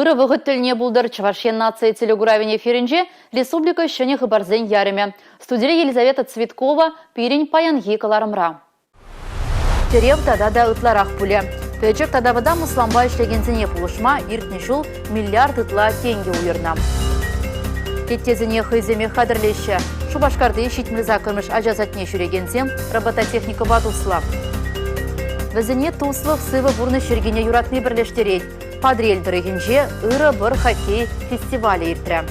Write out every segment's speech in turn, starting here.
Ыры вғыт тіліне бұлдыр Чавашен нация телегуравен эфирінже республика шыне хыбарзен яреме. Студия Елизавета Цветкова пирень паянги каларымра. Терев тада да ытларақ пуле. Пөчек тадавыда мұсламба ішлегензіне пулышма иртнешул миллиард ытла тенге уйырна. Кеттезіне хыземе қадірлеші. Шубашкарды шитмілза кірміш ажазатне жүрегензем робототехника ватусла. Візіне туслық сывы бұрны шергене юратны бірлештерейд. Падрель дырыгенже ыры бір хоккей фестивалі иртірі.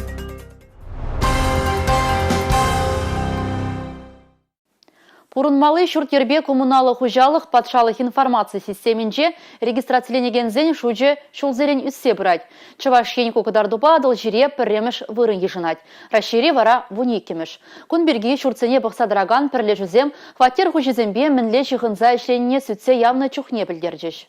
Пурынмалы шүртербе коммуналы хужалық патшалық информация системінже регистрацияленегензен шуджи шулзерен үссе бұрад. Чавашен кокыдардупа адыл жире пірреміш вырын ежінат. Рашире вара вуникеміш. Күнберге шүрцене бұқсадыраган пірле жүзем, хваттер хужизембе мінле жығынза ішленіне сүтсе явны чухне білдерджеш.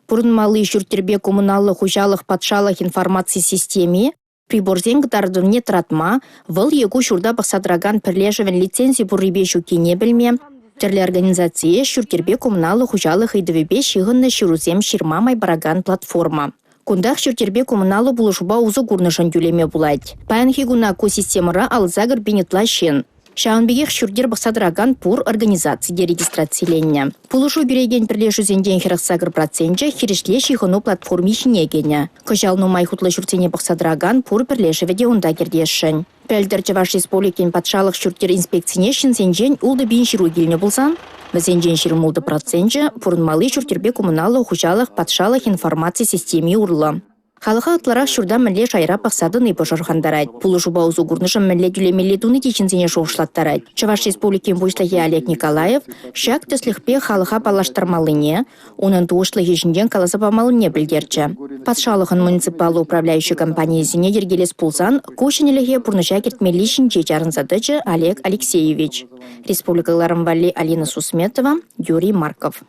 Пурынмалы шүртербе коммуналы хужалық патшалық информация системе приборзен гдардывне тратма, выл егу шурда бақсадраган пірлежевен лицензии бұррибе жүкене білме, терлі организация шүртербе коммуналы хужалық идывебе шиғынны шырузем ширмамай бараган платформа. Кундах шүртербе коммуналы бұлышуба uzы гурнышын дюлеме булайд. Паян хигуна ко-системыра алзагыр бенетла шен. Шаунбегех шүрдер бақсадраган пур организации регистрацияленне. Пулышу бюреген пірлешузенден херақсагыр процентже херешле шиғыну платформи шинегене. Кыжалну майхутлы шүртене бақсадраган пур пірлешеведе онда кердешін. Пәлдір Чаваш республикен патшалық шүртер инспекцине шинсенжен улды бин ширу келіне болсан, бізенжен ширмулды процентже пурынмалы шүртербе коммуналы хужалық патшалық информация системе урлы. Халыға ытларақ шурда мінле шайра пақсады нейпы жарғандарайд. Пулы жуба ұзу күрнышын мінле дүлемелі туны течінсене шоғышлаттарайд. Чаваш республикен бұйшлығы Олег Николаев шак төсліхпе халыға балаштармалыне, оның туышлығы жінден қаласапамалыне білдерчі. Патшалығын муниципалы управляющий компаниясіне дергелес пулсан, көшінеліге пұрныша кертмелі шинче жарынсадычы Олег Алексеевич. Республикаларым вали Алина Сусметова, Юрий Марков.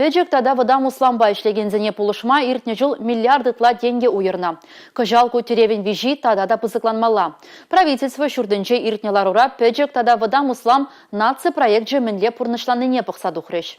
Пөджек тада вода мусламба ішлегензіне пулышма иртне жыл миллиардытла тенге уйырна. Кыжал көтеревен вижи тада да пызыкланмала. Правительство шүрдінче иртнеларура пөджек тада вода муслам нация проект жемінле пурнышланыне пықсадухреш.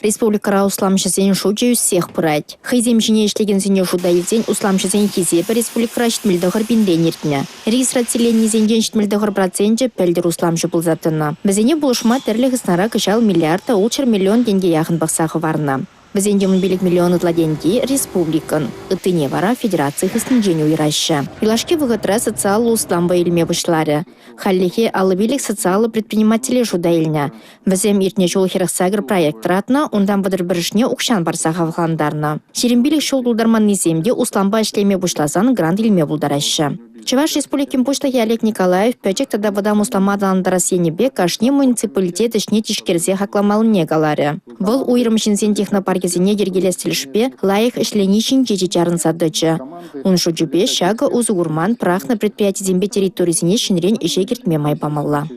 Республикара усламшызен шуджи үссех пырайд. Хызем жіне ішлегензіне жуда елзен усламшызен хизепі республикара шітмілдіғыр бінден ертіне. Регистрацияленнезенген шітмілдіғыр процентже пәлдір усламшы бұлзатына. Бізене бұлышма тәрлі ғыснара кышал миллиарда улчыр миллион тенге яғын бақсағы варна. Бізенде мүнбелік миллион ытла деньги республикан. Үтіне вара федерация хыстынжен уйраща. Илашке вғытра социалы усламба елме бұшлары. Халлихе алыбелік социалы предприниматели жуда еліне. Бізем ертіне жол херақсагыр проект ратна, ондан бұдыр бірішіне ұқшан барсаға вғандарна. Шерембелік шол дулдарман неземде усламба ішлеме бұшлазан грант елме бұлдараща. Чаваш республикен поштаги Олег Николаев пөчек тада вода мусламадан сенебе кашне муниципалитет ішне тишкерзе хакламалыне галаре. Бұл уйрым шинсен технопаркезіне дергелестілішпе лайық ішленишін жечечарын садычы. Уншу жүбе шага узугурман прахна предприятизембе территоризіне шинрен іше кертме майбамалла.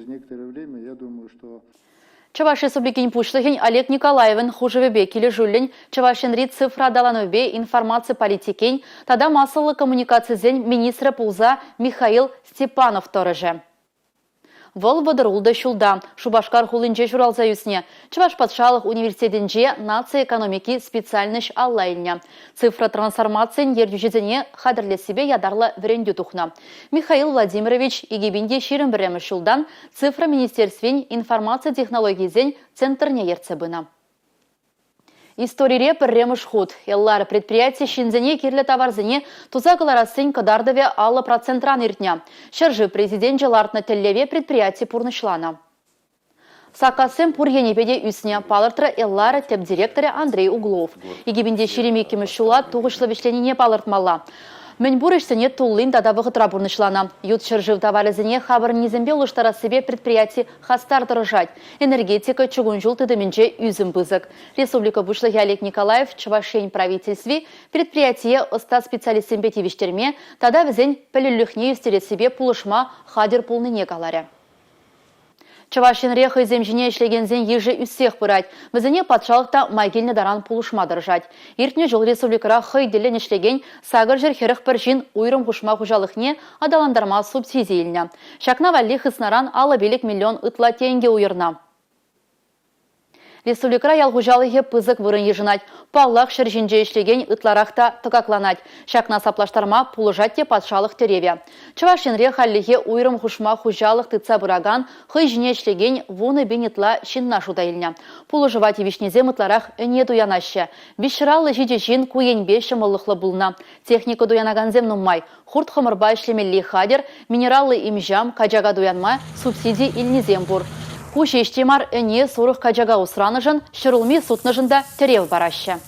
Чаваш республикин пушлыхин Олег Николаевын хужевебе келі жүлін Чавашенри цифра даланове информация политикин тада массалы коммуникациязен министра пулза Михаил Степанов торыжы. Вол водырулды шулда. Шубашкар хулынче журалза юсне. Чаваш патшалық университетінже нация экономики специальныш аллайылня. Цифра трансформациян ердюжезіне қадірлі себе ядарлы вренді тухна. Михаил Владимирович игебінде шерін біремі шулдан цифра министерствен информация технологизен центрне ерцебына. Историре пірреміш худ. Еллары предприятие шинзене керлі таварзене тузақыларасын кадардыве 6% иртня. Шыржы президент жылартны теллеве предприятие пурнышлана. Сакасым пурьенепеде үсіне палыртыры еллары теп директоры Андрей Углов. Егебінде шеремекемі шула туғышлы вешленіне палыртмалла. Мен бурышсыне туллин тада вғытра бурнышлана. Ют шыржыв таварызыне хабар низембе улыштара себе предприятие хастар дырыжать. Энергетика чугунжул тыдымінже үзім бызык. Республика бушлығы Олег Николаев Чавашень правительстве предприятие оста специалистен бетевиштерме тада візен пәліліхне үстерет себе пулышма хадер пулныне каларе. Чавашин рехы земжіне ішлегензен ежі үссех бұрайд. Бізіне патшалықта майгеліне даран пулышма дыржать. Иртіне жыл республикара хыйделен ішлеген сағыр жер херіх бір жин уйрым хушма хужалықне адаландарма субсидийліне. Шакна валли хыснаран алы белек миллион ытла тенге уйырна. Республикара ялгужалығы пызык вырын ежінат. Паллах шыржинже ішлеген ытларақта тықакланат. Шакна саплаштарма пулыжат те патшалық тереве. Чывашинре халлихе уйрым хушма хужалық тыца бұраган хый жіне ішлеген вуны бенетла шинна шудайылня. Пулыжыват евишнезе ытларақ өне дуянашы. Бишралы жидежин куенбе шымылықлы булна. Техника дуянаганзем нуммай. Хурт хымырба ішлемелли хадер, минералы имжам, каджага дуянма, субсидий илнезем бур. Кушештемар әне сұрық каджага усраныжын, шырылми сутныжында терев барашы.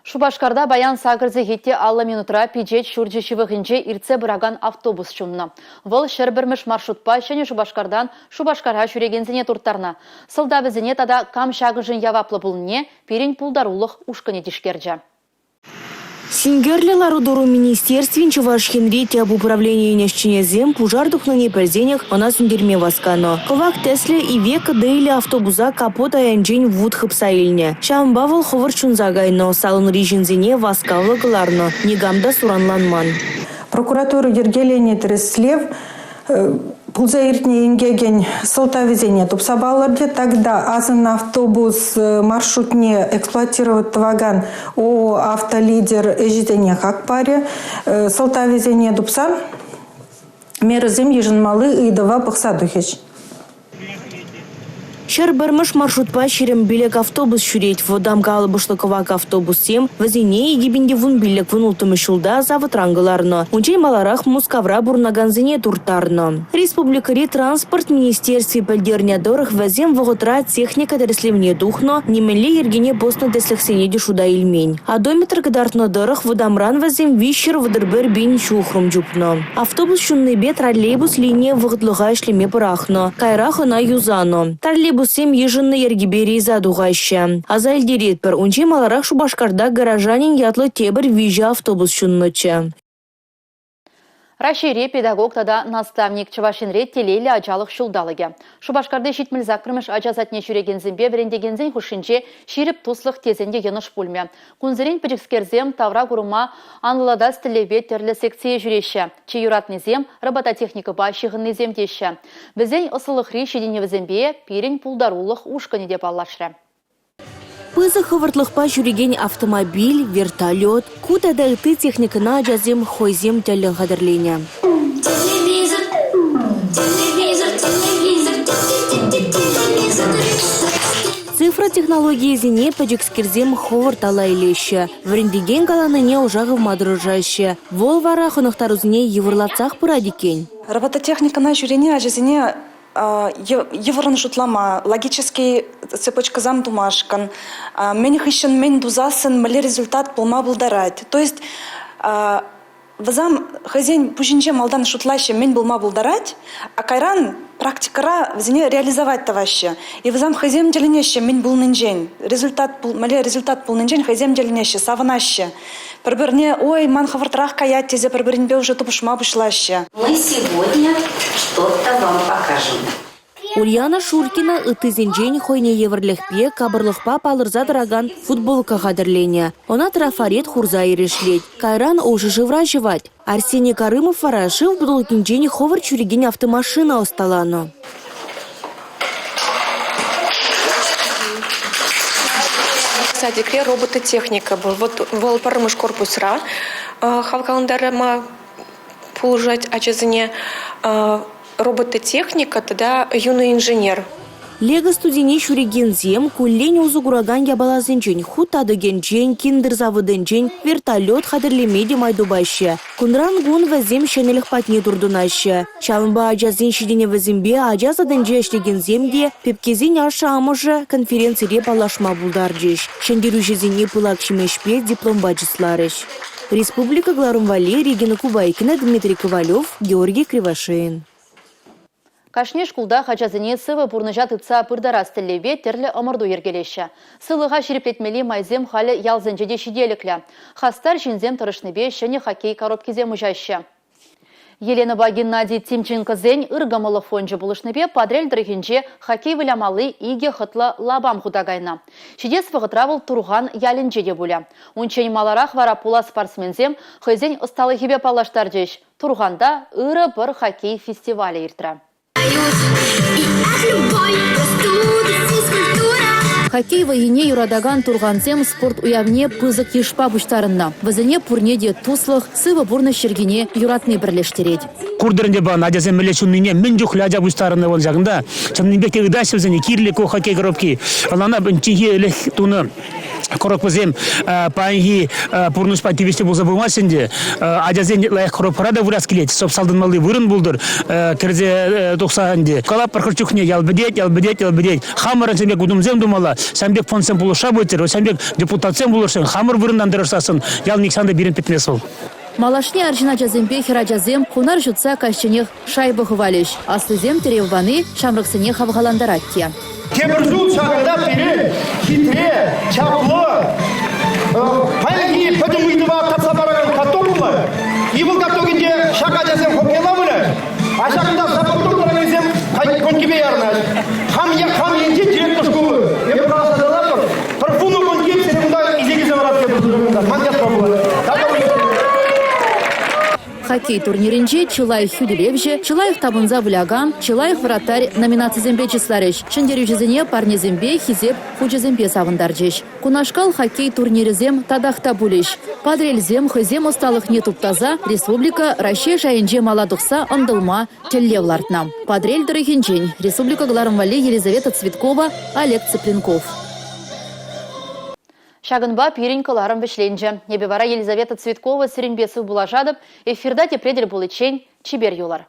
Шубашкарда баян сагырзы хетте алла минутра пиджет шурджишивығынже ирце бұраган автобус чунна. Выл шырбірміш маршрутпа шәне Шубашкардан Шубашкарға жүрегензіне турттарна. Сылда бізіне тада кам шағыжын яваплы бұлыне перен пулдарулық ушкане дишкерджа. Сингерлі ларудору министерствен Чувашхенри об управлении нешченезем пужар духнане перзенех она сундерме васкано. Ковак Тесле и века дейли автобуза капота янджень вуд хыпсаильне. Шамбавал ховар чунзагайно салон рижинзене васкавы гларно. Негамда суранланман. Прокуратура Ергелене Треслев Пулзаиртне ингеген сылтавизене тупсабаларде, тогда азын автобус маршрутне эксплуатировать ваган о автолидер эжидене как паре сылтавизене тупса мерзим ежинмалы идова пахсадухич. Шарбармаш маршрутпа шерем билек автобус шуреть водам галыбышлыковак автобус тем вазине и гибинде вун билек вунултымы шулда завод рангыларно. Унчей маларах мускавра бурнаганзине туртарно. Республикари транспорт министерстве пальдерня дорых вазем воготра техника дреслевне духно немелли ергене постно деслехсене дешуда ильмень. Одометр гадартно дорых водамран вазем вищер водербер бин чухрум джупно. Автобус шуннебе троллейбус линия воготлыга шлеме парахно. Кайрахо на юзано. Троллейбус Сем ежинны ергибери задугаща. Азальдерит пер унчи маларах Шубашкарда гаражанин ятлы тебір вижа автобус шунныча. Рашире педагог тада наставник Чувашинре телейлі ажалық шулдалыге. Шубашкарды шитмілзак кірміш ажазатне жүрегензімбе бірендегензен хушинче ширіп туслық тезенде еныш пульме. Кунзерен піджікскерзем тавра күріма анлада стілебе терлі секция жүреші. Че юратнезем робототехника башығыннезем деші. Бізен ұсылық рейшеденевізембе перен пулдарулық ушқаны деп аллашыры. Пызы хывыртлықпа жүреген автомобиль, вертолет, куда дайты техникана жазем хойзем тәлін қадырлене. Цифра технологии зене пәджікскерзем ховыртала илеші. Врендеген каланыне ұжағы мадрыжашы. Вол вара хынықтарузіне еврлатсақ пырадекен. Робототехника на жүрене ажызіне еврын жұтлама, логический цепочка зам думашкан, мен хищен мен дузасын, мле результат полма булдарать. То есть, вазам хазень пужинже малдан шутлаще мен булма булдарать, а кайран практикара вазине реализовать таваще. И вазам хазем деленеще мен булнынжень. Мле результат булнынжень хазем деленеще, саванаще. Проберне, ой, ман хавартрах каять тезе, пробернбе уже тупушма бушлаще. Мы сегодня что-то вам покажем. Ульяна Шуркина ытызенжень хойне еврлехпе кабырлықпа палырза дыраган футболка қадырлене. Она трафарет хурза ерешлет. Кайран ожы живра жевать. Арсений Карымов варашив бдолкинжень ховар чуреген автомашина осталано. Садикре робототехника был. Вот волпарымыш корпусра халкаландарама пулжать ачазыне робототехника, тогда юный инженер. Лего студине шурегензем, куллень узугураган ябалазенжень, хутадыгенжень, киндерзавыденжень, вертолет хадырлемеде майдубаще. Кунран гун вазем шенелих патне турдунаще. Шамба ажазен шидене вазембе ажазаденже эшлегенземде пепкезен аша амыжы конференцире палашма булдарджиш. Шендеружезене пылак шимешпе дипломбаджисларыш. Республика Гларумвали, Регина Кубайкина, Дмитрий Ковалев, Георгий Кривошеин. Кашне шкулда хачазыне сывы бурныжа тыца пырдара стеллеве терлі омырду ергелеші. Сылыға шереплетмели майзем халі ялзенжеде шиделіклі. Хастар жинзем тұрышныбе шәне хоккей коробкезем ұжашы. Елена Геннадий Тимченко зен ыргамылы фонжы бұлышныбе падрель дырхинже хоккей вылямалы иге хытлы лабам худагайна. Шидес вғытравыл тұрған ялінжеде бұля. Унчен маларақ вара пула спортсмензем хызен ысталы хебе палаштар жеш. Тұрғанда ыры бір хоккей фестивалі ертірі. Хоккей войне юрадаган турганцем спорт уявне пызык ешпа буштарынна. Вазыне пурнеде туслых, сывы бурны шергине юратны бірлештерет. Курдырынде бана ажазем мелечуннине мен жухляжа буштарыны бол жагында. Чынныбек тегдашевзене кирлико хоккей коробки. Алана бинчиге элех туны коробкозем паи пурнуш пативисте болса болмасынде ажазен лайық коробкарада вырас келет. Сопсалдын малы вырын булдыр. Кирзе 90-нде. Калап паркырчухне ялбедет. Хамырын сенбек удумзем думала. Сенбек фонсен булыша бөтер. Сенбек депутатсен булырсың. Хамыр вырындан дырырсасын. Ял никсанды бирин петмес ол. Малашне аржина жаземпе хиражазем хунар jutsa кащенех шайбы хывалеш. Аслызем теревваны шамрыксыне хавгаландаратте. Теміржол шағында пере, хитре, чаплы, пәлгі пөдімгейдіва қатса бараған катоғылы. Ивыл катоғынде шаға жәсен хоккейла бұлы. Ашағында запортор тұрағызем конкебе ярнаш. Хам енде директор школы. Епрасадалар, парфуны конкеб серемда изеге заварат кебір. Мандят пробылы. Хоккей турниринче Чылайх Хюделевже, Чылайх табынза выляган, Чылайх вратарь номинацизембе числарыш. Шындерюжезене парнезембе хизеп худжезембе савындаржеш. Кунашкал хоккей турниризем тадахта булеш. Падрельзем хызем осталых не туптаза, республика Россия шайынже маладухса ындылма теллевлартна. Падрель дырыхинчень, республика Гларымвали Елизавета Цветкова, Олег Цыпленков. Шагынба пиренькаларым бішленже. Ебевара Елизавета Цветкова сиренбесі булажадып, эфирда тепредер булычень чибер юлар.